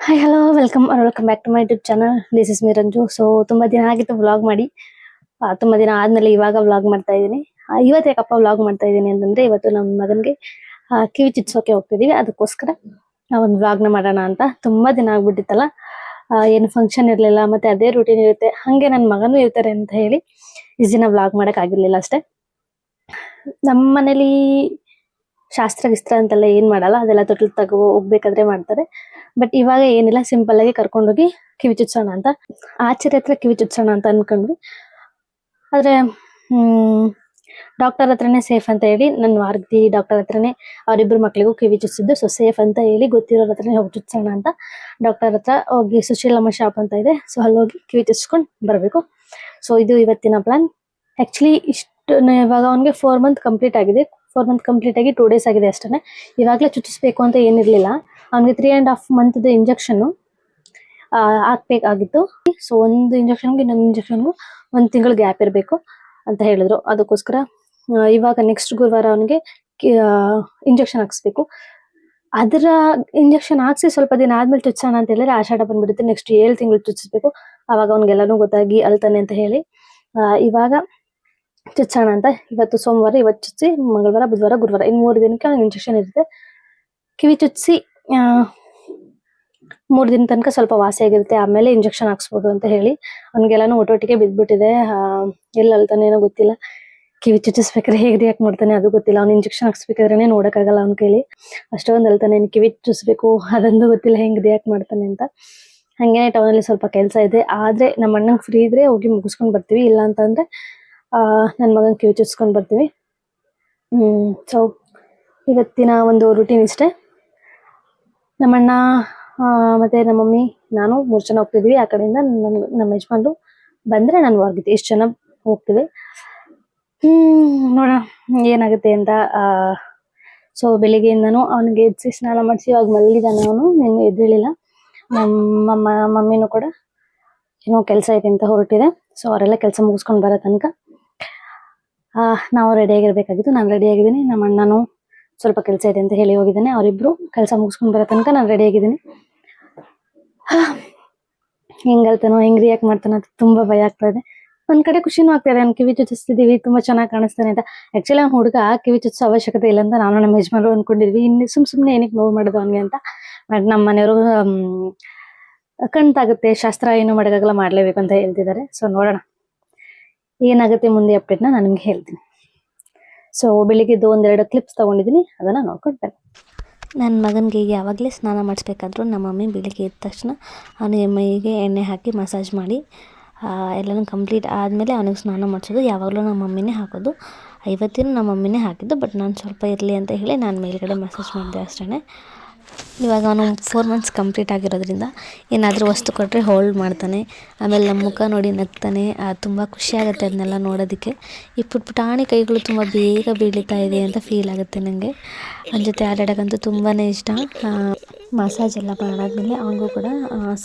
Hi hello welcome back to my YouTube channel. This is me Ranju. So ತುಂಬಾ ದಿನ ಆಗಿತ್ತು vlog ಮಾಡಿ. ತುಂಬಾ ದಿನ ಆದ್ಮೇಲೆ ಇವಾಗ ವ್ಲಾಗ್ ಮಾಡ್ತಾ ಇದ್ದೀನಿ. ಇವತ್ತು ಯಾಕಪ್ಪ ವ್ಲಾಗ್ ಮಾಡ್ತಾ ಇದ್ದೀನಿ ಅಂತಂದ್ರೆ, ಇವತ್ತು ನಮ್ಮ ಮಗನಿಗೆ ಕಿವಿ ಚುಚ್ಸೋಕೆ ಹೋಗ್ತಿದೀವಿ. ಅದಕ್ಕೋಸ್ಕರ ಒಂದು ವ್ಲಾಗ್ನ ಮಾಡೋಣ ಅಂತ. ತುಂಬಾ ದಿನ ಆಗ್ಬಿಟ್ಟಿತ್ತಲ್ಲ, ಏನು ಫಂಕ್ಷನ್ ಇರ್ಲಿಲ್ಲ, ಮತ್ತೆ ಅದೇ ರೂಟೀನ್ ಇರುತ್ತೆ, ಹಂಗೆ ನನ್ನ ಮಗನೂ ಇರ್ತಾರೆ ಅಂತ ಹೇಳಿ ಇಷ್ಟು ದಿನ ವ್ಲಾಗ್ ಮಾಡಕ್ ಆಗಿರ್ಲಿಲ್ಲ ಅಷ್ಟೇ. ನಮ್ಮ ಮನೇಲಿ ಶಾಸ್ತ್ರ ಗಿಸ್ತ್ರ ಅಂತೆಲ್ಲ ಏನ್ ಮಾಡಲ್ಲ, ಅದೆಲ್ಲ ತೊಟ್ಲು ತಗೋ ಹೋಗ್ಬೇಕಾದ್ರೆ ಮಾಡ್ತಾರೆ. ಬಟ್ ಇವಾಗ ಏನಿಲ್ಲ, ಸಿಂಪಲ್ ಆಗಿ ಕರ್ಕೊಂಡೋಗಿ ಕಿವಿ ಚುಚ್ಸೋಣ ಅಂತ, ಆಚೆರೆ ಹತ್ರ ಕಿವಿ ಚುಚ್ಸೋಣ ಅಂತ ಅನ್ಕೊಂಡ್ವಿ. ಆದ್ರೆ ಡಾಕ್ಟರ್ ಹತ್ರನೇ ಸೇಫ್ ಅಂತ ಹೇಳಿ, ನನ್ನ ವಾರ್ಗತಿ ಡಾಕ್ಟರ್ ಹತ್ರನೇ ಅವರಿಬ್ರು ಮಕ್ಳಿಗೂ ಕಿವಿ ಚುಚ್ಸಿದ್ದು. ಸೊ ಸೇಫ್ ಅಂತ ಹೇಳಿ ಗೊತ್ತಿರೋರ ಹತ್ರನೇ ಹೋಗಿ ಚುಚ್ಸೋಣ ಅಂತ ಡಾಕ್ಟರ್ ಹತ್ರ ಹೋಗಿ, ಸುಶೀಲಮ್ಮ ಶಾಪ್ ಅಂತ ಇದೆ, ಸೊ ಅಲ್ಲಿ ಹೋಗಿ ಕಿವಿ ಚುಚ್ಸ್ಕೊಂಡ್ ಬರ್ಬೇಕು. ಸೊ ಇದು ಇವತ್ತಿನ ಪ್ಲಾನ್. ಆಕ್ಚುಲಿ ಇಷ್ಟು ಇವಾಗ ಅವನಿಗೆ 4 ಮಂತ್ ಕಂಪ್ಲೀಟ್ ಆಗಿದೆ. 4 ಮಂತ್ ಕಂಪ್ಲೀಟ್ ಆಗಿ 2 ಡೇಸ್ ಆಗಿದೆ ಅಷ್ಟೇ. ಇವಾಗಲೇ ಚುಚ್ಚಿಸ್ಬೇಕು ಅಂತ ಏನಿರ್ಲಿಲ್ಲ. ಅವನಿಗೆ 3.5 ಮಂತ್ ಇಂಜೆಕ್ಷನ್ ಹಾಕ್ಬೇಕಾಗಿತ್ತು. ಸೊ ಒಂದು ಇಂಜೆಕ್ಷನ್ಗೆ ಇನ್ನೊಂದು ಇಂಜೆಕ್ಷನ್ಗೂ 1 ತಿಂಗಳು ಗ್ಯಾಪ್ ಇರಬೇಕು ಅಂತ ಹೇಳಿದ್ರು. ಅದಕ್ಕೋಸ್ಕರ ಇವಾಗ ನೆಕ್ಸ್ಟ್ ಗುರುವಾರ ಅವನಿಗೆ ಇಂಜೆಕ್ಷನ್ ಹಾಕ್ಸ್ಬೇಕು. ಅದರ ಇಂಜೆಕ್ಷನ್ ಹಾಕ್ಸಿ ಸ್ವಲ್ಪ ದಿನ ಆದ್ಮೇಲೆ ಚುಚ್ಚೋಣ ಅಂತ ಹೇಳಿದ್ರೆ ಆಷಾಢ ಬಂದ್ಬಿಡುತ್ತೆ. ನೆಕ್ಸ್ಟ್ 7 ತಿಂಗಳು ಚುಚ್ಚಿಸ್ಬೇಕು. ಅವಾಗ ಅವ್ನಿಗೆಲ್ಲಾನು ಗೊತ್ತಾಗಿ ಅಳ್ತಾನೆ ಅಂತ ಹೇಳಿ ಇವಾಗ ಚುಚ್ಚೋಣ ಅಂತ. ಇವತ್ತು ಸೋಮವಾರ, ಇವತ್ತು ಚುಚ್ಚಿ ಮಂಗಳವಾರ, ಬುಧವಾರ, ಗುರುವಾರ, ಇನ್ನು 3 ದಿನಕ್ಕೆ ಅವ್ನಿಗೆ ಇಂಜೆಕ್ಷನ್ ಇರುತ್ತೆ. ಕಿವಿ ಚುಚ್ಚಿ 3 ದಿನ ತನಕ ಸ್ವಲ್ಪ ವಾಸಿ ಆಗಿರುತ್ತೆ, ಆಮೇಲೆ ಇಂಜೆಕ್ಷನ್ ಹಾಕ್ಸ್ಬೋದು ಅಂತ ಹೇಳಿ. ಅವ್ನಿಗೆಲ್ಲಾನು ಒಟ್ಟೊಟ್ಟಿಗೆ ಬಿದ್ದ್ಬಿಟ್ಟಿದೆ. ಎಲ್ಲಿ ಅಳ್ತಾನೆ ಏನೋ ಗೊತ್ತಿಲ್ಲ. ಕಿವಿ ಚುಚ್ಚಿಸ್ಬೇಕಾದ್ರೆ ಹೇಗೆ ರಿಯಾಕ್ಟ್ ಮಾಡ್ತಾನೆ ಅದು ಗೊತ್ತಿಲ್ಲ. ಅವ್ನು ಇಂಜೆಕ್ಷನ್ ಹಾಕ್ಸ್ಬೇಕಾದ್ರೆ ನೋಡಕ್ಕಾಗಲ್ಲ ಅವ್ನ ಕೈಲಿ, ಅಷ್ಟೊಂದು ಅಳ್ತಾನೆ. ಕಿವಿ ಚುಚ್ಚಿಸ್ಬೇಕು ಅದಂದು ಗೊತ್ತಿಲ್ಲ ಹೆಂಗ್ ರಿಯಾಕ್ಟ್ ಮಾಡ್ತಾನೆ ಅಂತ. ಹಂಗೇನೆ ಟೌನಲ್ಲಿ ಸ್ವಲ್ಪ ಕೆಲಸ ಇದೆ, ಆದ್ರೆ ನಮ್ಮ ಅಣ್ಣಂಗೆ ಫ್ರೀ ಇದ್ರೆ ಹೋಗಿ ಮುಗಿಸ್ಕೊಂಡ್ ಬರ್ತೀವಿ, ಇಲ್ಲ ಅಂತಂದ್ರೆ ನನ್ನ ಮಗನ್ ಕಿವಿ ಚುಚ್ಸ್ಕೊಂಡ್ ಬರ್ತೀವಿ. ಸೊ ಇವತ್ತಿನ ಒಂದು ರೂಟೀನ್ ಇಷ್ಟೇ. ನಮ್ಮಣ್ಣ ಮತ್ತೆ ನಮ್ಮ ಮಮ್ಮಿ, ನಾನು 3 ಜನ ಹೋಗ್ತಿದ್ವಿ. ಆ ಕಡೆಯಿಂದ ನಮ್ಮ ಯಜಮಾನ್ರು ಬಂದ್ರೆ ನಾನು ಹೊರಗಿದ್ದೆ, ಇಷ್ಟು ಜನ ಹೋಗ್ತೀವಿ. ನೋಡೋಣ ಏನಾಗುತ್ತೆ ಅಂತ. ಸೊ ಬೆಳಿಗ್ಗೆಯಿಂದನೂ ಅವನಿಗೆ ಎದ್ಸಿ ಸ್ನಾನ ಮಾಡಿಸಿ ಇವಾಗ ಮಲಗಿದ್ದಾನೆ. ಅವನು ನಿನ್ನೆ ಎದ್ದೇಳಿಲ್ಲ. ನಮ್ಮ ಮಮ್ಮಿನೂ ಕೂಡ ಏನೋ ಕೆಲಸ ಇದೆ ಅಂತ ಹೊರಟಿದೆ. ಸೊ ಅವರೆಲ್ಲ ಕೆಲಸ ಮುಗಿಸ್ಕೊಂಡು ಬರೋ ತನಕ ನಾವು ರೆಡಿ ಆಗಿರ್ಬೇಕಾಗಿತ್ತು. ನಾನು ರೆಡಿ ಆಗಿದ್ದೀನಿ. ನಮ್ಮ ಅಣ್ಣನು ಸ್ವಲ್ಪ ಕೆಲಸ ಇದೆ ಅಂತ ಹೇಳಿ ಹೋಗಿದ್ದಾನೆ. ಅವರಿಬ್ರು ಕೆಲಸ ಮುಗಿಸ್ಕೊಂಡು ಬರೋ ತನಕ ನಾನು ರೆಡಿ ಆಗಿದ್ದೀನಿ. ಹೆಂಗ್ ಹೇಳ್ತಾನೋ, ಹೆಂಗ್ ರಿಯಾಕ್ಟ್ ಮಾಡ್ತಾನೋ ಅಂತ ತುಂಬಾ ಭಯ ಆಗ್ತಾ ಇದೆ. ಒಂದ್ ಕಡೆ ಖುಷಿನೂ ಆಗ್ತಾ ಇದೆ, ಅವ್ನು ಕಿವಿ ಚುಚ್ಚಿಸ್ತಿದೀವಿ, ತುಂಬಾ ಚೆನ್ನಾಗಿ ಕಾಣಿಸ್ತಾನೆ ಅಂತ. ಆಕ್ಚುಲಿ ಅವ್ನ ಹುಡುಗ ಕಿವಿ ಚುಚ್ಚಿಸೋ ಅವಶ್ಯಕತೆ ಇಲ್ಲ ಅಂತ ನಾನು ನಮ್ಮ ಯಜಮಾನ್ರು ಅನ್ಕೊಂಡಿದ್ವಿ. ಇನ್ನು ಸುಮ್ನೆ ಏನಕ್ಕೆ ನೋವು ಮಾಡೋದು ಅವ್ನಿಗೆ ಅಂತ. ಬಟ್ ನಮ್ಮ ಮನೆಯವರು ಕಣ್ತಾಗುತ್ತೆ, ಶಾಸ್ತ್ರ ಏನು ಮಾಡೋಕ್ಕಾಗಲ್ಲ, ಮಾಡ್ಲೇಬೇಕು ಅಂತ ಹೇಳ್ತಿದ್ದಾರೆ. ಸೊ ನೋಡೋಣ ಏನಾಗುತ್ತೆ ಮುಂದೆ ಅಪ್ಡೇಟ್ನ ನಾನು ನಿಮ್ಗೆ ಹೇಳ್ತೀನಿ. ಸೊ ಬೆಳಿಗ್ಗೆದ್ದು 1-2 ಕ್ಲಿಪ್ಸ್ ತಗೊಂಡಿದ್ದೀನಿ, ಅದನ್ನ ನೋಡ್ಕೊಂಡು ಬನ್ನಿ. ನನ್ನ ಮಗನಿಗೆ ಯಾವಾಗಲೇ ಸ್ನಾನ ಮಾಡಿಸ್ಬೇಕಾದ್ರೂ ನಮ್ಮ ಮಮ್ಮಿ ಬೆಳಿಗ್ಗೆ ಎದ್ದ ತಕ್ಷಣ ಅವನಿಗೆ ಮೈಗೆ ಎಣ್ಣೆ ಹಾಕಿ ಮಸಾಜ್ ಮಾಡಿ ಎಲ್ಲನೂ ಕಂಪ್ಲೀಟ್ ಆದಮೇಲೆ ಅವನಿಗೆ ಸ್ನಾನ ಮಾಡಿಸೋದು. ಯಾವಾಗಲೂ ನಮ್ಮ ಮಮ್ಮಿನೇ ಹಾಕೋದು. ಇವತ್ತಿನ ನಮ್ಮ ಮಮ್ಮಿನೇ ಹಾಕಿದ್ದು, ಬಟ್ ನಾನು ಸ್ವಲ್ಪ ಇರಲಿ ಅಂತ ಹೇಳಿ ನಾನು ಮೇಲ್ಗಡೆ ಮಸಾಜ್ ಮಾಡಿದೆ ಅಷ್ಟೇ. ಇವಾಗ ಅವನು 4 ಮಂತ್ಸ್ ಕಂಪ್ಲೀಟ್ ಆಗಿರೋದ್ರಿಂದ ಏನಾದರೂ ವಸ್ತು ಕೊಟ್ಟರೆ ಹೋಲ್ಡ್ ಮಾಡ್ತಾನೆ. ಆಮೇಲೆ ನಮ್ಮ ಮುಖ ನೋಡಿ ನಗ್ತಾನೆ. ತುಂಬ ಖುಷಿಯಾಗುತ್ತೆ ಅದನ್ನೆಲ್ಲ ನೋಡೋದಕ್ಕೆ. ಈ ಪುಟಾಣಿ ಕೈಗಳು ತುಂಬ ಬೇಗ ಬೀಳ್ತಾ ಇದೆ ಅಂತ ಫೀಲ್ ಆಗುತ್ತೆ ನನಗೆ. ಅವನ ಜೊತೆ ಆಟಾಡೋಕ್ಕಂತೂ ತುಂಬಾ ಇಷ್ಟ. ಮಸಾಜ್ ಎಲ್ಲ ಮಾಡಾದ್ಮೇಲೆ ಅವನಿಗೂ ಕೂಡ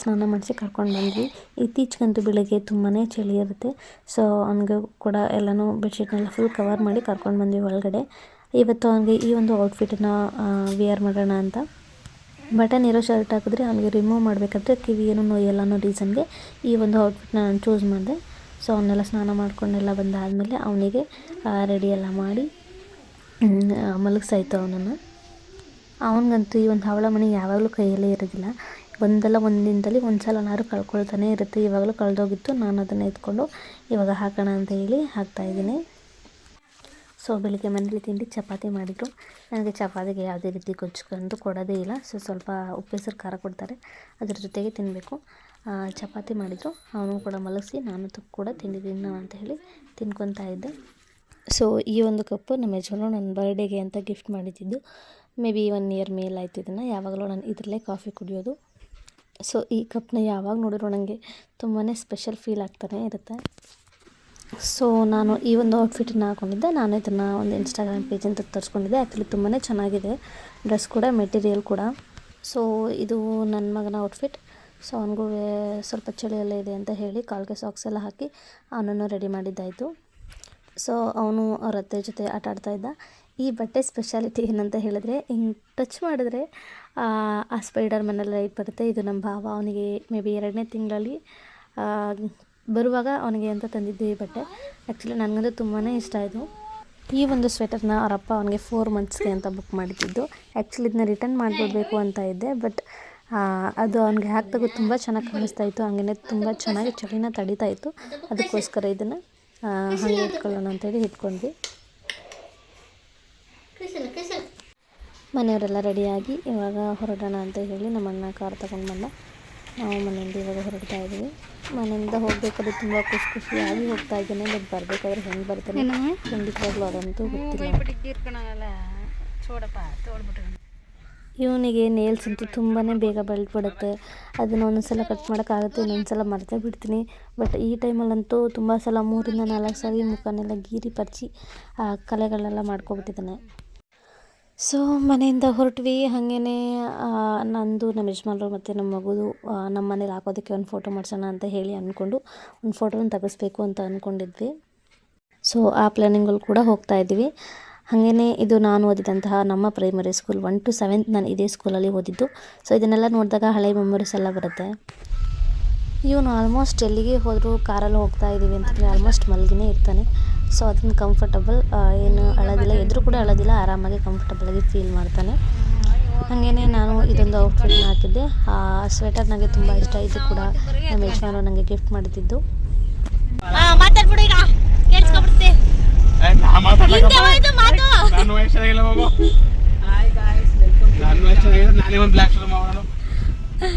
ಸ್ನಾನ ಮಾಡಿಸಿ ಕರ್ಕೊಂಡು ಬಂದ್ವಿ. ಇತ್ತೀಚೆಗಂತೂ ಬೆಳಗ್ಗೆ ತುಂಬಾ ಚಳಿ ಇರುತ್ತೆ. ಸೊ ಅವನಿಗೂ ಕೂಡ ಎಲ್ಲನೂ ಬೆಡ್ಶೀಟ್ನೆಲ್ಲ ಫುಲ್ ಕವರ್ ಮಾಡಿ ಕರ್ಕೊಂಡು ಬಂದ್ವಿ ಒಳಗಡೆ. ಇವತ್ತು ಅವನಿಗೆ ಈ ಒಂದು ಔಟ್ಫಿಟನ್ನು ವೇರ್ ಮಾಡೋಣ ಅಂತ. ಬಟನ್ ಇರೋ ಶರ್ಟ್ ಹಾಕಿದ್ರೆ ಅವನಿಗೆ ರಿಮೂವ್ ಮಾಡಬೇಕಾದ್ರೆ ಕಿವಿ ಏನೂ ನೋಯಲ್ಲ ಅನ್ನೋ ರೀಸನ್ಗೆ ಈ ಒಂದು ಔಟ್ಫಿಟ್ನ ನಾನು ಚೂಸ್ ಮಾಡಿದೆ. ಸೊ ಅವನ್ನೆಲ್ಲ ಸ್ನಾನ ಮಾಡ್ಕೊಂಡೆಲ್ಲ ಬಂದಾದಮೇಲೆ ಅವನಿಗೆ ರೆಡಿ ಎಲ್ಲ ಮಾಡಿ ಮಲಗಿಸಾಯ್ತು ಅವನನ್ನು. ಅವನಿಗಂತೂ ಈ ಒಂದು ಹವಳ ಮಣಿ ಯಾವಾಗಲೂ ಕೈಯಲ್ಲೇ ಇರೋದಿಲ್ಲ. ಒಂದಲ್ಲ ಒಂದು ದಿನದಲ್ಲಿ ಒಂದು ಸಲನಾದ್ರು ಕಳ್ಕೊಳ್ತಾನೆ ಇರುತ್ತೆ. ಇವಾಗಲೂ ಕಳೆದೋಗಿತ್ತು. ನಾನು ಅದನ್ನು ಎತ್ಕೊಂಡು ಇವಾಗ ಹಾಕೋಣ ಅಂತ ಹೇಳಿ ಹಾಕ್ತಾಯಿದ್ದೀನಿ. ಸೊ ಬೆಳಿಗ್ಗೆ ಮನೇಲಿ ತಿಂಡಿ ಚಪಾತಿ ಮಾಡಿದರು. ನನಗೆ ಚಪಾತಿಗೆ ಯಾವುದೇ ರೀತಿ ಗೊಜ್ಜುಗಂತೂ ಕೊಡೋದೇ ಇಲ್ಲ. ಸೊ ಸ್ವಲ್ಪ ಉಪ್ಪೆಸರು ಖಾರ ಕೊಡ್ತಾರೆ, ಅದ್ರ ಜೊತೆಗೆ ತಿನ್ನಬೇಕು. ಚಪಾತಿ ಮಾಡಿದರು. ಅವನು ಕೂಡ ಮಲಗಿಸಿ ನಾನು ಕೂಡ ತಿಂದಿದ್ದೀನಿ ಅಂತ ಹೇಳಿ ತಿನ್ಕೊತಾ ಇದ್ದೆ. ಸೊ ಈ ಒಂದು ಕಪ್ಪು ನಮ್ಮ ಯಜಮಾನರು ನನ್ನ ಬರ್ಡೇಗೆ ಅಂತ ಗಿಫ್ಟ್ ಮಾಡಿದ್ದು. ಮೇ ಬಿ 1 ಇಯರ್ ಮೇಲೆ ಆಯ್ತು ಇದನ್ನು. ಯಾವಾಗಲೂ ನಾನು ಇದರಲ್ಲೇ ಕಾಫಿ ಕುಡಿಯೋದು. ಸೊ ಈ ಕಪ್ನ ಯಾವಾಗ ನೋಡಿದ್ರು ನನಗೆ ತುಂಬಾ ಸ್ಪೆಷಲ್ ಫೀಲ್ ಆಗ್ತಾನೆ ಇರುತ್ತೆ. ಸೊ ನಾನು ಈ ಒಂದು ಔಟ್ಫಿಟನ್ನು ಹಾಕ್ಕೊಂಡಿದ್ದೆ. ನಾನು ಇದನ್ನು ಒಂದು ಇನ್ಸ್ಟಾಗ್ರಾಮ್ ಪೇಜ್ ಅಂತ ತರಿಸ್ಕೊಂಡಿದ್ದೆ. ಆ್ಯಕ್ಚುಲಿ ತುಂಬಾ ಚೆನ್ನಾಗಿದೆ ಡ್ರೆಸ್ ಕೂಡ, ಮೆಟೀರಿಯಲ್ ಕೂಡ. ಸೊ ಇದು ನನ್ನ ಮಗನ ಔಟ್ಫಿಟ್. ಸೊ ಅವನಿಗೂ ಸ್ವಲ್ಪ ಚಳಿಯೆಲ್ಲ ಇದೆ ಅಂತ ಹೇಳಿ ಕಾಲಿಗೆ ಸಾಕ್ಸ್ ಎಲ್ಲ ಹಾಕಿ ಅವನನ್ನು ರೆಡಿ ಮಾಡಿದ್ದಾಯಿತು. ಸೊ ಅವನು ಅವ್ರ ಅತ್ತೆ ಜೊತೆ ಆಟ ಆಡ್ತಾಯಿದ್ದ. ಈ ಬಟ್ಟೆ ಸ್ಪೆಷಾಲಿಟಿ ಏನಂತ ಹೇಳಿದ್ರೆ, ಹಿಂಗೆ ಟಚ್ ಮಾಡಿದ್ರೆ ಆ ಸ್ಪೈಡರ್ ಮನೆಲ್ಲ ಲೈಟ್ ಬರುತ್ತೆ. ಇದು ನಮ್ಮ ಭಾವ, ಅವನಿಗೆ ಮೇ ಬಿ 2ನೇ ತಿಂಗಳಲ್ಲಿ ಬರುವಾಗ ಅವನಿಗೆ ಅಂತ ತಂದಿದ್ದು ಈ ಬಟ್ಟೆ. ಆ್ಯಕ್ಚುಲಿ ನನಗಂತೂ ತುಂಬಾ ಇಷ್ಟ ಆಯಿತು. ಈ ಒಂದು ಸ್ವೆಟರ್ನ ಅವರಪ್ಪ ಅವನಿಗೆ 4 ಮಂತ್ಸ್ಗೆ ಅಂತ ಬುಕ್ ಮಾಡಿದ್ದು. ಆ್ಯಕ್ಚುಲಿ ಇದನ್ನ ರಿಟರ್ನ್ ಮಾಡಿಬಿಡ್ಬೇಕು ಅಂತ ಇದ್ದೆ, ಬಟ್ ಅದು ಅವ್ನಿಗೆ ಹಾಕಿದಾಗ ತುಂಬ ಚೆನ್ನಾಗಿ ಕಾಣಿಸ್ತಾ ಇತ್ತು. ಹಾಗೆಯೇ ತುಂಬ ಚೆನ್ನಾಗಿ ಚಳಿನ ತಡೀತಾ ಇತ್ತು. ಅದಕ್ಕೋಸ್ಕರ ಇದನ್ನು ಹಾಗೆ ಇಟ್ಕೊಳ್ಳೋಣ ಅಂತೇಳಿ ಇಟ್ಕೊಂಡ್ವಿ. ಮನೆಯವರೆಲ್ಲ ರೆಡಿಯಾಗಿ ಇವಾಗ ಹೊರಡೋಣ ಅಂತ ಹೇಳಿ ನಮ್ಮ ಅಣ್ಣ ಕಾರ್ ತಗೊಂಡು ಬಂದ. ನಾವು ಮನೆಯಿಂದ ಇವಾಗ ಹೊರಡ್ತಾ ಇದ್ದೀವಿ. ಮನೆಯಿಂದ ಹೋಗಬೇಕಾದ್ರೆ ತುಂಬ ಖುಷಿಯಾಗಿ ಹೋಗ್ತಾ ಇದ್ದೇನೆ. ಬಟ್ ಬರಬೇಕಾದ್ರೆ ಹೆಂಗೆ ಬರ್ತಾನೆ ಖಂಡಿತವಾಗ್ಲೂ ಅದಂತೂ ಗೊತ್ತಿಲ್ಲ. ಇವನಿಗೆ ನೇಲ್ಸ್ ಅಂತೂ ತುಂಬಾ ಬೇಗ ಬೆಳೆದ್ಬಿಡುತ್ತೆ. ಅದನ್ನು ಒಂದೊಂದ್ಸಲ ಕಟ್ ಮಾಡೋಕ್ಕಾಗುತ್ತೆ, ಇನ್ನೊಂದ್ಸಲ ಮರ್ತೇ ಬಿಡ್ತೀನಿ. ಬಟ್ ಈ ಟೈಮಲ್ಲಂತೂ ತುಂಬ ಸಲ 3 ಇಂದ 4 ಸಲ ಮುಖನೆಲ್ಲ ಗೀರಿ ಪರ್ಚಿ ಕಲೆಗಳೆಲ್ಲ ಮಾಡ್ಕೊಬಿಟ್ಟಿದ್ದಾನೆ. ಸೊ ಮನೆಯಿಂದ ಹೊರಟ್ವಿ. ಹಾಗೇ ನಂದು, ನಮ್ಮ ಯಜಮಾನ್ರು ಮತ್ತು ನಮ್ಮ ಮಗುದು ನಮ್ಮ ಮನೇಲಿ ಹಾಕೋದಕ್ಕೆ ಒಂದು ಫೋಟೋ ಮಾಡಿಸೋಣ ಅಂತ ಹೇಳಿ ಅಂದ್ಕೊಂಡು ಒಂದು ಫೋಟೋನ ತೆಗೆಸ್ಬೇಕು ಅಂತ ಅಂದ್ಕೊಂಡಿದ್ವಿ. ಸೊ ಆ ಪ್ಲ್ಯಾನಿಂಗಲ್ಲಿ ಕೂಡ ಹೋಗ್ತಾ ಇದ್ವಿ. ಹಾಗೇ ಇದು ನಾನು ಓದಿದಂತಹ ನಮ್ಮ ಪ್ರೈಮರಿ ಸ್ಕೂಲ್ 1 to 7th ನಾನು ಇದೇ ಸ್ಕೂಲಲ್ಲಿ ಓದಿದ್ದು. ಸೊ ಇದನ್ನೆಲ್ಲ ನೋಡಿದಾಗ ಹಳೆ ಮೆಮೊರೀಸ್ ಎಲ್ಲ ಬರುತ್ತೆ. ಇವನು ಆಲ್ಮೋಸ್ಟ್ ಎಲ್ಲಿಗೆ ಹೋದರೂ ಕಾರಲ್ಲಿ ಹೋಗ್ತಾ ಇದ್ದೀವಿ ಅಂತಂದರೆ ಆಲ್ಮೋಸ್ಟ್ ಮಲಗಿನೇ ಇರ್ತಾನೆ. ಸೊ ಅದನ್ನು ಕಂಫರ್ಟಬಲ್, ಏನು ಅಳೋದಿಲ್ಲ, ಎದುರು ಕೂಡ ಅಳೋದಿಲ್ಲ, ಆರಾಮಾಗಿ ಕಂಫರ್ಟಬಲಾಗಿ ಫೀಲ್ ಮಾಡ್ತಾನೆ. ಹಾಗೇ ನಾನು ಇದೊಂದು ಔಟ್ಫಿಟ್ನ ಹಾಕಿದ್ದೆ. ಆ ಸ್ವೆಟರ್ ನನಗೆ ತುಂಬ ಇಷ್ಟ. ಇದು ಕೂಡ ನಮ್ಮ ಯಜಮಾನರು ನನಗೆ ಗಿಫ್ಟ್ ಮಾಡಿದ್ದು.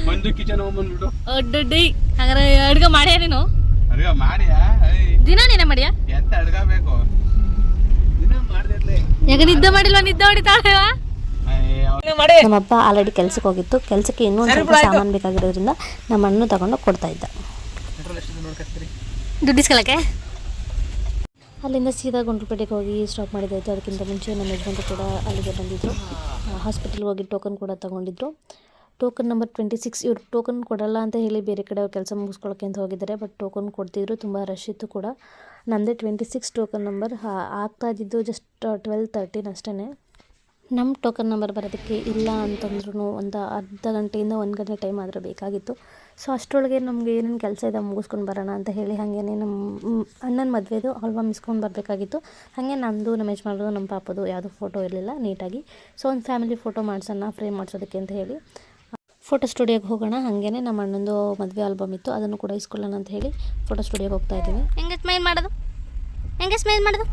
ಮಂಜು ಕಿಚನ್ ಬಂದ್ಬಿಟ್ಟು ಹಾಗಾದ್ರೆ ಅಡ್ಗೆ ಮಾಡ್ಯಾ ನೀನು? ಅಡ್ಗ ಮಾಡಿಯಾ? ದಿನ ನೀನೇ ಮಾಡಿಯಾ? ಎಂತ ಅಡ್ಗ ಬೇಕು? ದಿನ ಮಾಡ್ದಿರ್ಲಿ. ಯಾಕೆ ನಿದ್ದೆ ಮಾಡಿಲ್ವಾ? ನಿದ್ದೆ ಹೊಡಿತಾಳೆ. ನಮ್ಮಪ್ಪ ಆಲ್ರೆಡಿ ಕೆಲ್ಸಕ್ಕೆ ಹೋಗಿತ್ತು. ಕೆಲಸಕ್ಕೆ ಇನ್ನೂ ಒಂದು ಸ್ವಲ್ಪ ಸಾಮಾನು ಬೇಕಾಗಿರೋದ್ರಿಂದ ನಮ್ಮ ಅಣ್ಣ ತಗೊಂಡು ಕೊಡ್ತಾ ಇದ್ದ. ದುಡ್ಡು ಇಸ್ಕೊಳ್ಳೋಕ್ಕೆ ಅಲ್ಲಿಂದ ಸೀದಾ ಗುಂಡ್ಲುಪೇಟೆಗೆ ಹೋಗಿ ಸ್ಟಾಪ್ ಮಾಡಿದ್ದಾಯಿತು. ಅದಕ್ಕಿಂತ ಮುಂಚೆ ನಮ್ಮ ಯಜಮಾನ್ರು ಕೂಡ ಅಲ್ಲಿಗೆ ಬಂದಿದ್ದರು. ಹಾಸ್ಪಿಟಲ್ಗೆ ಹೋಗಿ ಟೋಕನ್ ಕೂಡ ತೊಗೊಂಡಿದ್ರು. Token number 26. ಇವರು ಟೋಕನ್ ಕೊಡಲ್ಲ ಅಂತ ಹೇಳಿ ಬೇರೆ ಕಡೆ ಅವ್ರು ಕೆಲಸ ಮುಗಿಸ್ಕೊಳ್ಳೋಕೆ ಅಂತ ಹೋಗಿದ್ದಾರೆ. ಬಟ್ ಟೋಕನ್ ಕೊಡ್ತಿದ್ರು, ತುಂಬ ರಶ್ ಇತ್ತು ಕೂಡ. ನಮ್ಮದೇ 26 ಟೋಕನ್ ನಂಬರ್. ಆಗ್ತಾ ಇದ್ದಿದ್ದು ಜಸ್ಟ್ 12:13 ಅಷ್ಟೇ. ನಮ್ಮ ಟೋಕನ್ ನಂಬರ್ ಬರೋದಕ್ಕೆ ಇಲ್ಲ ಅಂತಂದ್ರೂ ಒಂದು ಅರ್ಧ ಗಂಟೆಯಿಂದ 1 ಗಂಟೆ ಟೈಮ್ ಆದರೆ ಬೇಕಾಗಿತ್ತು. ಸೊ ಅಷ್ಟರೊಳಗೆ ನಮಗೆ ಏನೇನು ಕೆಲಸ ಇದೆ ಮುಗಿಸ್ಕೊಂಡು ಬರೋಣ ಅಂತ ಹೇಳಿ ಹಾಗೇ ನಮ್ಮ ಅಣ್ಣನ ಮದುವೆದು ಆಲ್ಬಮ್ ಇಸ್ಕೊಂಡು ಬರಬೇಕಾಗಿತ್ತು. ಹಾಗೆ ನಮ್ಮದು, ನಮ್ಮ ಯಜಮಾನ್ರದು, ನಮ್ಮ ಪಾಪದು ಯಾವುದೂ ಫೋಟೋ ಇರಲಿಲ್ಲ ನೀಟಾಗಿ. ಸೊ ಒಂದು ಫ್ಯಾಮಿಲಿ ಫೋಟೋ ಮಾಡ್ಸೋಣ ಫ್ರೇಮ್ ಮಾಡಿಸೋದಕ್ಕೆ ಅಂತ ಹೇಳಿ ಫೋಟೋ ಸ್ಟುಡಿಯೋಗೆ ಹೋಗೋಣ. ಹಾಗೇ ನಮ್ಮ ಅಣ್ಣಂದು ಮದುವೆ ಆಲ್ಬಮ್ ಇತ್ತು, ಅದನ್ನು ಕೂಡ ಇಸ್ಕೊಳ್ಳೋಣ ಅಂತ ಹೇಳಿ ಫೋಟೋ ಸ್ಟುಡಿಯೋಗೆ ಹೋಗ್ತಾ ಇದ್ದೀವಿ. ಹೆಂಗೆ ಸ್ಮೈಲ್ ಮಾಡೋದು?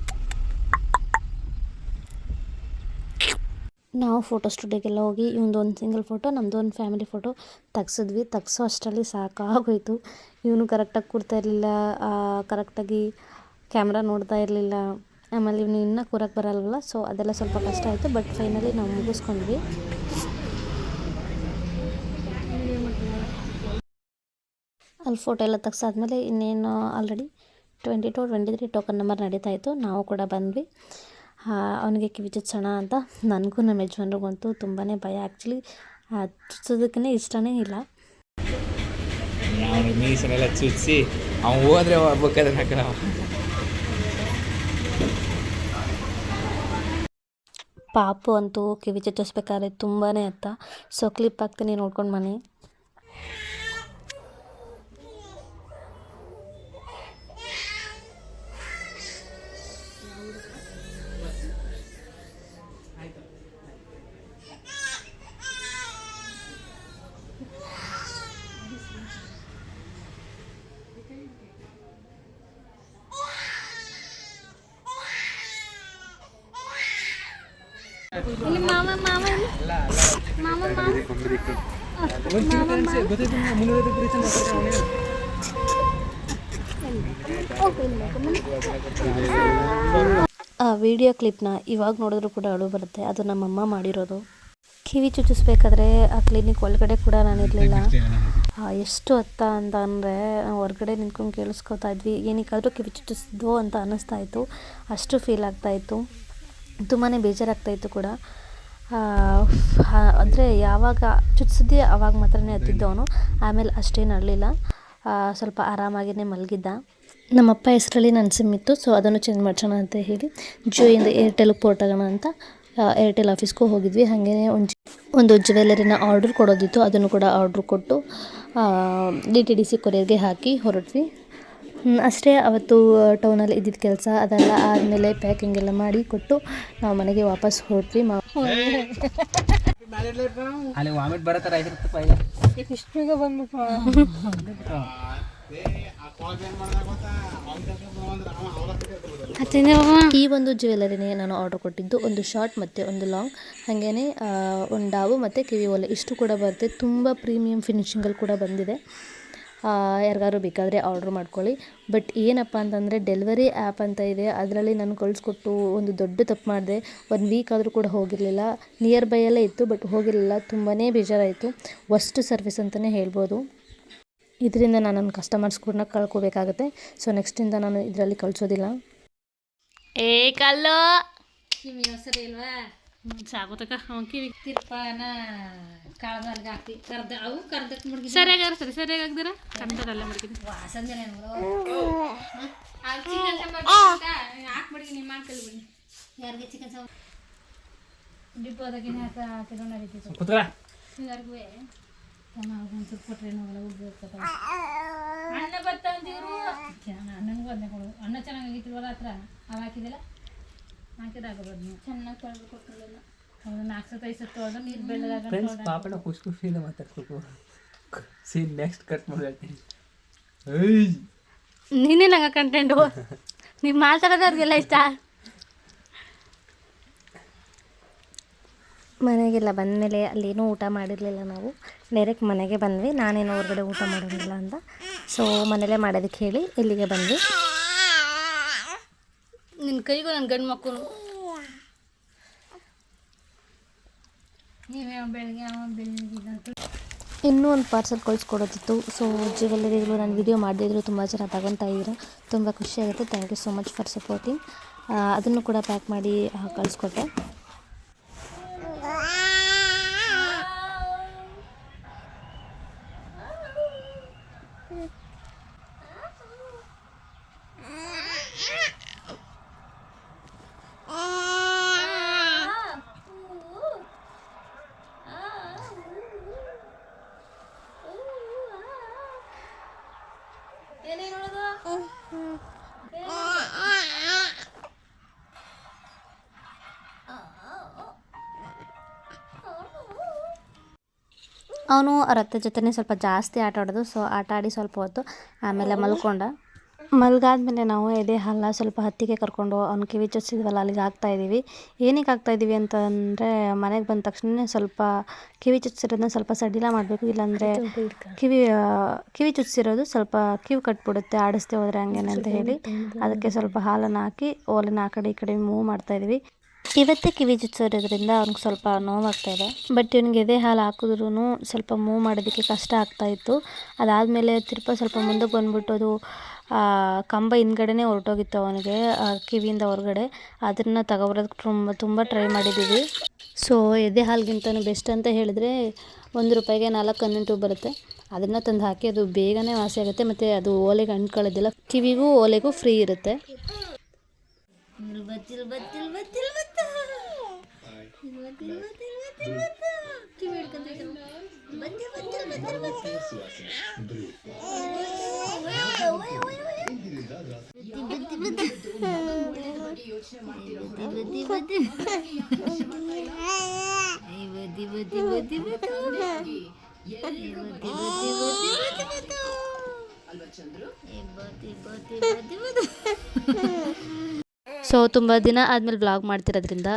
ನಾವು ಫೋಟೋ ಸ್ಟುಡಿಯೋಗೆಲ್ಲ ಹೋಗಿ ಇವೊಂದು ಸಿಂಗಲ್ ಫೋಟೋ, ನಮ್ಮದು ಒಂದು ಫ್ಯಾಮಿಲಿ ಫೋಟೋ ತೆಗ್ಸಿದ್ವಿ. ತೆಗ್ಸೋ ಅಷ್ಟರಲ್ಲಿ ಸಾಕಾಗೋಯ್ತು. ಇವನು ಕರೆಕ್ಟಾಗಿ ಕೂರ್ತಾ ಇರಲಿಲ್ಲ, ಕರೆಕ್ಟಾಗಿ ಕ್ಯಾಮ್ರಾ ನೋಡ್ತಾ ಇರಲಿಲ್ಲ. ಆಮೇಲೆ ಇವನು ಇನ್ನೂ ಕೂರಕ್ಕೆ ಬರಲ್ವಲ್ಲ, ಸೊ ಅದೆಲ್ಲ ಸ್ವಲ್ಪ ಕಷ್ಟ ಆಯಿತು. ಬಟ್ ಫೈನಲಿ ನಾವು ಮುಗಿಸ್ಕೊಂಡ್ವಿ. ಅಲ್ಲಿ ಫೋಟೋ ಎಲ್ಲ ತೆಗ್ಸಾದ್ಮೇಲೆ ಇನ್ನೇನು ಆಲ್ರೆಡಿ 22, 23 ಟೋಕನ್ ನಂಬರ್ ನಡೀತಾ ಇತ್ತು. ನಾವು ಕೂಡ ಬಂದ್ವಿ. ಅವನಿಗೆ ಕಿವಿ ಚುಚ್ಚೋಣ ಅಂತ. ನನಗೂ ನಮ್ಮ ಯಜಮಾನ್ರಿಗಂತೂ ತುಂಬಾ ಭಯ. ಆ್ಯಕ್ಚುಲಿ ಚುಚ್ಚೋದಕ್ಕೇ ಇಷ್ಟನೇ ಇಲ್ಲ. ಮೀಸನೆಲ್ಲ ಚುಚ್ಚಿಸಿ ಅವ್ನು ಹೋದ್ರೆ ಹೋಗ್ಬೇಕಾದ್ರೆ ಪಾಪು ಅಂತೂ ಕಿವಿ ಚುಚ್ಚಿಸ್ಬೇಕಾದ್ರೆ ತುಂಬಾ ಅತ್ತ. ಸೊ ಕ್ಲಿಪ್ ಹಾಕ್ತೀನಿ, ನೋಡ್ಕೊಂಡು ಮನೆ. ಆ ವಿಡಿಯೋ ಕ್ಲಿಪ್ನ ಇವಾಗ ನೋಡಿದ್ರು ಕೂಡ ಅಳು ಬರುತ್ತೆ. ಅದು ನಮ್ಮಮ್ಮ ಮಾಡಿರೋದು. ಕಿವಿ ಚುಚ್ಚಿಸ್ಬೇಕಾದ್ರೆ ಆ ಕ್ಲಿನಿಕ್ ಒಳಗಡೆ ಕೂಡ ನಾನಿರಲಿಲ್ಲ. ಎಷ್ಟು ಹೊತ್ತ ಅಂತ ಅಂದರೆ ಹೊರಗಡೆ ನಿಂತ್ಕೊಂಡು ಕೇಳಿಸ್ಕೊತಾ ಇದ್ವಿ. ಏನಕ್ಕಾದರೂ ಕಿವಿ ಚುಚ್ಚಿಸಿದ್ವೋ ಅಂತ ಅನ್ನಿಸ್ತಾ ಇತ್ತು. ಅಷ್ಟು ಫೀಲ್ ಆಗ್ತಾಯಿತ್ತು. ತುಂಬಾ ಬೇಜಾರಾಗ್ತಾಯಿತ್ತು ಕೂಡ. ಅಂದರೆ ಯಾವಾಗ ಚುಚ್ಚಿಸಿದ್ವಿ ಆವಾಗ ಮಾತ್ರನೇ ಹತ್ತಿದ್ದವನು. ಆಮೇಲೆ ಅಷ್ಟೇನು ಅರಳಿಲ್ಲ, ಸ್ವಲ್ಪ ಆರಾಮಾಗಿಯೇ ಮಲಗಿದ್ದ. ನಮ್ಮಪ್ಪ ಹೆಸರಲ್ಲಿ ನನ್ನ ಸಿಮ್ ಇತ್ತು. ಸೊ ಅದನ್ನು ಚೇಂಜ್ ಮಾಡಿಸೋಣ ಅಂತ ಹೇಳಿ ಜಿಯೋಯಿಂದ ಏರ್ಟೆಲ್ಗೆ ಪೋರ್ಟ್ ಆಗೋಣ ಅಂತ ಏರ್ಟೆಲ್ ಆಫೀಸ್ಗೂ ಹೋಗಿದ್ವಿ. ಹಾಗೆ ಒಂದು ಜ್ಯುವೆಲರಿನ ಆರ್ಡರ್ ಕೊಡೋದಿತ್ತು, ಅದನ್ನು ಕೂಡ ಆರ್ಡ್ರ್ ಕೊಟ್ಟು DTDC ಕೊರಿಯರ್ಗೆ ಹಾಕಿ ಹೊರಟ್ವಿ. ಅಷ್ಟೇ ಅವತ್ತು ಟೌನಲ್ಲಿ ಇದ್ದಿದ್ದ ಕೆಲಸ. ಅದೆಲ್ಲ ಆದಮೇಲೆ ಪ್ಯಾಕಿಂಗ್ ಎಲ್ಲ ಮಾಡಿ ಕೊಟ್ಟು ನಾವು ಮನೆಗೆ ವಾಪಸ್ ಹೊರಟ್ವಿ. ಅಲ್ಲಿ ವಾಮಿಟ್ ಬರತ್ತಾರ 5 ರೂಪಾಯಿ ಇಷ್ಟು ಬೇಗ ಬಂದ್ಬಿಟ್ಟು ಈ ಒಂದು ಜ್ಯುವೆಲರಿನೇ ನಾನು ಆರ್ಡರ್ ಕೊಟ್ಟಿದ್ದು. ಒಂದು ಶಾರ್ಟ್ ಮತ್ತು ಒಂದು ಲಾಂಗ್, ಹಾಗೇ ಒಂದು ಡಾವು ಮತ್ತು ಕಿವಿ ಓಲೆ ಇಷ್ಟು ಕೂಡ ಬರುತ್ತೆ. ತುಂಬ ಪ್ರೀಮಿಯಂ ಫಿನಿಶಿಂಗಲ್ಲಿ ಕೂಡ ಬಂದಿದೆ. ಯಾರಿಗಾದ್ರು ಬೇಕಾದರೆ ಆರ್ಡ್ರ್ ಮಾಡ್ಕೊಳ್ಳಿ. ಬಟ್ ಏನಪ್ಪ ಅಂತಂದರೆ ಡೆಲಿವರಿ ಆ್ಯಪ್ ಅಂತ ಇದೆ, ಅದರಲ್ಲಿ ನಾನು ಕಳಿಸ್ಕೊಟ್ಟು ಒಂದು ದೊಡ್ಡ ತಪ್ಪು ಮಾಡಿದೆ. 1 ವೀಕ್ ಆದರೂ ಕೂಡ ಹೋಗಿರಲಿಲ್ಲ. ನಿಯರ್ ಬೈಯಲ್ಲೇ ಇತ್ತು, ಬಟ್ ಹೋಗಿರಲಿಲ್ಲ. ತುಂಬಾ ಬೇಜಾರಾಯಿತು. ವರ್ಸ್ಟ್ ಸರ್ವಿಸ್ ಅಂತಲೇ ಹೇಳ್ಬೋದು. ಇದರಿಂದ ನಾನು ನನ್ನ ಕಸ್ಟಮರ್ಸ್ ಕೂಡ ಕಳ್ಕೊಬೇಕಾಗುತ್ತೆ. ಸೊ ನೆಕ್ಸ್ಟಿಂದ ನಾನು ಇದರಲ್ಲಿ ಕಳಿಸೋದಿಲ್ಲ. ಕಲ್ಲು ನಿಮ್ಮ ಹೆಸರು ಇಲ್ವಾ ಸಾಗೋತಕ್ಕ ಕಿವಿ ತಿರ್ಪಾನ ಕಾಳದಲ್ಲಿ ಹಾಕಿ ಕರ್ದ ಅವು ಕರ್ದಕ್ಕೆ ಮುಡ್ಗಿ ಸರಿಯಾಗಿ ಸರಿಯಾಗಿದ್ದೀರ ಕನ್ನಡದಲ್ಲ ಮಡಗಿದ್ದೆ ವಾಸಂಜನೆ ಹಾಕಿ ಮಡ್ಗಿ ನಿಮ್ಮ ಅಂಕಲ್ ಬಿಡಿ ಯಾರಿಗೆ ಚಿಕನ್ ಸಾವು ಡಿಪ್ಪೋದಾಗಿ ಹಾಕಿದ್ರೆ ನಡೀತಿತ್ತು ಎಲ್ಲರಿಗೂ ಒಂಚೂರು ಕೊಟ್ರೆ ನಾವೆಲ್ಲ ಹೋಗ್ಬೇಕು. ಅನ್ನ ಬರ್ತಾ ಅಂತಿದ್ರು ನನಗೂ ಅದನ್ನೇ ಕೊಡೋದು. ಅನ್ನ ಚೆನ್ನಾಗಿತ್ತಿಲ್ವಲ್ಲ ಹತ್ರ ಅವು ಹಾಕಿದಿಲ್ಲ ಹಾಕಿದಾಗಬೋದು ನೀವು ಚೆನ್ನಾಗಿ ತೊಳೆದು ಕೊಟ್ಟಿರಲಿಲ್ಲ. ಅವ್ರು 4 ಸತ 5 ಸತ ತೊಳೆದು ನೀರು ಬೆಳೆದಾಗ ಫ್ರೆಂಡ್ಸ್ ಪಾಪನ ಖುಷಿ ಫೀಲ್ ಮಾತಾಡ್ಬೇಕು. ಸೀನ್ ನೆಕ್ಸ್ಟ್ ಕಟ್ ಮಾಡ್ತೀನಿ. ನೀನೇ ನಂಗೆ ಕಂಟೆಂಟು ನೀವು ಮಾತಾಡೋದವ್ರಿಗೆಲ್ಲ ಇಷ್ಟ. ಮನೆಗೆಲ್ಲ ಬಂದಮೇಲೆ ಅಲ್ಲೇನೂ ಊಟ ಮಾಡಿರಲಿಲ್ಲ. ನಾವು ಡೈರೆಕ್ಟ್ ಮನೆಗೆ ಬಂದ್ವಿ. ನಾನೇನು ಹೊರಗಡೆ ಊಟ ಮಾಡೋದಿಲ್ಲ ಅಂತ, ಸೊ ಮನೇಲೇ ಮಾಡೋದಕ್ಕೆ ಹೇಳಿ ಇಲ್ಲಿಗೆ ಬಂದ್ವಿ. ನಿನ್ನ ಕೈಗೂ ನನ್ನ ಗಂಡು ಮಕ್ಕಳು ನೀವೇ ಬೆಳಿಗ್ಗೆ ಇನ್ನೂ ಒಂದು ಪಾರ್ಸಲ್ ಕಳಿಸ್ಕೊಡೋದಿತ್ತು. ಸೊ ಜ್ಯುವೆಲರಿಗಳು ನಾನು ವಿಡಿಯೋ ಮಾಡದಿದ್ರು ತುಂಬ ಜನ ತಗೊತಾ ಇದ್ದೀರಾ, ತುಂಬ ಖುಷಿಯಾಗುತ್ತೆ. Thank you so much for supporting. ಅದನ್ನು ಕೂಡ ಪ್ಯಾಕ್ ಮಾಡಿ ಕಳಿಸ್ಕೊಟ್ಟೆ. ಅವನು ರಥ ಜೊತೆ ಸ್ವಲ್ಪ ಜಾಸ್ತಿ ಆಟ ಆಡೋದು. ಸೊ ಆಟ ಆಡಿ ಸ್ವಲ್ಪ ಹೊತ್ತು ಆಮೇಲೆ ಮಲ್ಕೊಂಡ. ಮಲ್ಗಾದ್ಮೇಲೆ ನಾವು ಎದೆ ಹಾಲ ಸ್ವಲ್ಪ ಹತ್ತಿಗೆ ಕರ್ಕೊಂಡು ಅವ್ನು ಕಿವಿ ಚುಚ್ಚಿದ್ವಲ್ಲ ಅಲ್ಲಿಗೆ ಹಾಕ್ತಾಯಿದ್ದೀವಿ. ಏನಕ್ಕೆ ಹಾಕ್ತಾಯಿದ್ದೀವಿ ಅಂತಂದರೆ ಮನೆಗೆ ಬಂದ ತಕ್ಷಣ ಸ್ವಲ್ಪ ಕಿವಿ ಚುಚ್ಚಿರೋದನ್ನ ಸ್ವಲ್ಪ ಸಡಿಲ ಮಾಡಬೇಕು, ಇಲ್ಲಾಂದರೆ ಕಿವಿ ಚುಚ್ಚಿರೋದು ಸ್ವಲ್ಪ ಕಿವಿ ಕಟ್ಬಿಡುತ್ತೆ ಆಡಿಸ್ದೆ ಹೋದರೆ ಹಂಗೇನೆ ಅಂತ ಹೇಳಿ ಅದಕ್ಕೆ ಸ್ವಲ್ಪ ಹಾಲನ್ನು ಹಾಕಿ ಓಲನ್ನ ಆ ಕಡೆ ಈ ಕಡೆ ಮೂವ್ ಮಾಡ್ತಾಯಿದ್ವಿ. ಇವತ್ತೇ ಕಿವಿ ಚುಚ್ಚಿರೋದ್ರಿಂದ ಅವ್ನಿಗೆ ಸ್ವಲ್ಪ ನೋವಾಗ್ತಾಯಿದೆ. ಬಟ್ ಇವ್ನಿಗೆ ಎದೆ ಹಾಲು ಹಾಕಿದ್ರೂ ಸ್ವಲ್ಪ ಮೂವ್ ಮಾಡೋದಕ್ಕೆ ಕಷ್ಟ ಆಗ್ತಾಯಿತ್ತು. ಅದಾದಮೇಲೆ ಸ್ವಲ್ಪ ಮುಂದಕ್ಕೆ ಬಂದ್ಬಿಟ್ಟು ಅದು ಕಂಬ ಹಿಂದ್ಗಡೆನೇ ಹೊರಟೋಗಿತ್ತು ಅವನಿಗೆ ಕಿವಿಯಿಂದ ಹೊರಗಡೆ. ಅದನ್ನು ತಗೊಬರೋದಕ್ಕೆ ತುಂಬ ಟ್ರೈ ಮಾಡಿದ್ದೀವಿ. ಸೊ ಎದೆ ಹಾಲಿಗಿಂತನೂ ಬೆಸ್ಟ್ ಅಂತ ಹೇಳಿದ್ರೆ 1 ರೂಪಾಯಿಗೆ 4 ಅನ್ನಿಟ್ಟು ಬರುತ್ತೆ. ಅದನ್ನು ತಂದು ಹಾಕಿ ಅದು ಬೇಗನೆ ವಾಸಿ ಆಗುತ್ತೆ, ಮತ್ತು ಅದು ಓಲೆಗೆ ಅಂಟ್ಕೊಳ್ಳೋದಿಲ್ಲ. ಕಿವಿಗೂ ಓಲೆಗೂ ಫ್ರೀ ಇರುತ್ತೆ. ಸೊ ತುಂಬ ದಿನ ಆದಮೇಲೆ ವ್ಲಾಗ್ ಮಾಡ್ತಿರೋದ್ರಿಂದ,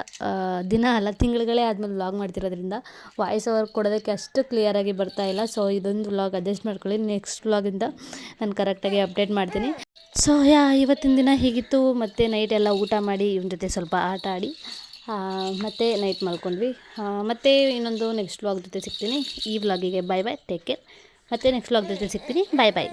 ದಿನ ಅಲ್ಲ ತಿಂಗಳುಗಳೇ ಆದಮೇಲೆ ವ್ಲಾಗ್ ಮಾಡ್ತಿರೋದ್ರಿಂದ ವಾಯ್ಸ್ ಓವರ್ ಕೊಡೋದಕ್ಕೆ ಅಷ್ಟು ಕ್ಲಿಯರಾಗಿ ಬರ್ತಾಯಿಲ್ಲ. ಸೊ ಇದೊಂದು ವ್ಲಾಗ್ ಅಡ್ಜಸ್ಟ್ ಮಾಡ್ಕೊಳ್ಳಿ. ನೆಕ್ಸ್ಟ್ ವ್ಲಾಗಿಂದ ನಾನು ಕರೆಕ್ಟಾಗಿ ಅಪ್ಡೇಟ್ ಮಾಡ್ತೀನಿ. ಸೊ ಇವತ್ತಿನ ದಿನ ಹೀಗಿತ್ತು. ಮತ್ತು ನೈಟ್ ಎಲ್ಲ ಊಟ ಮಾಡಿ ಇವನ ಜೊತೆ ಸ್ವಲ್ಪ ಆಟ ಆಡಿ ಮತ್ತು ನೈಟ್ ಮಲ್ಕೊಂಡ್ವಿ. ಮತ್ತು ಇನ್ನೊಂದು ನೆಕ್ಸ್ಟ್ ವ್ಲಾಗ್ ಜೊತೆ ಸಿಗ್ತೀನಿ. ಈ ವ್ಲಾಗಿಗೆ ಬಾಯ್ ಬಾಯ್, ಟೇಕ್ ಕೇರ್. ಮತ್ತು ನೆಕ್ಸ್ಟ್ ವ್ಲಾಗ್ ಜೊತೆ ಸಿಗ್ತೀನಿ. ಬಾಯ್ ಬಾಯ್.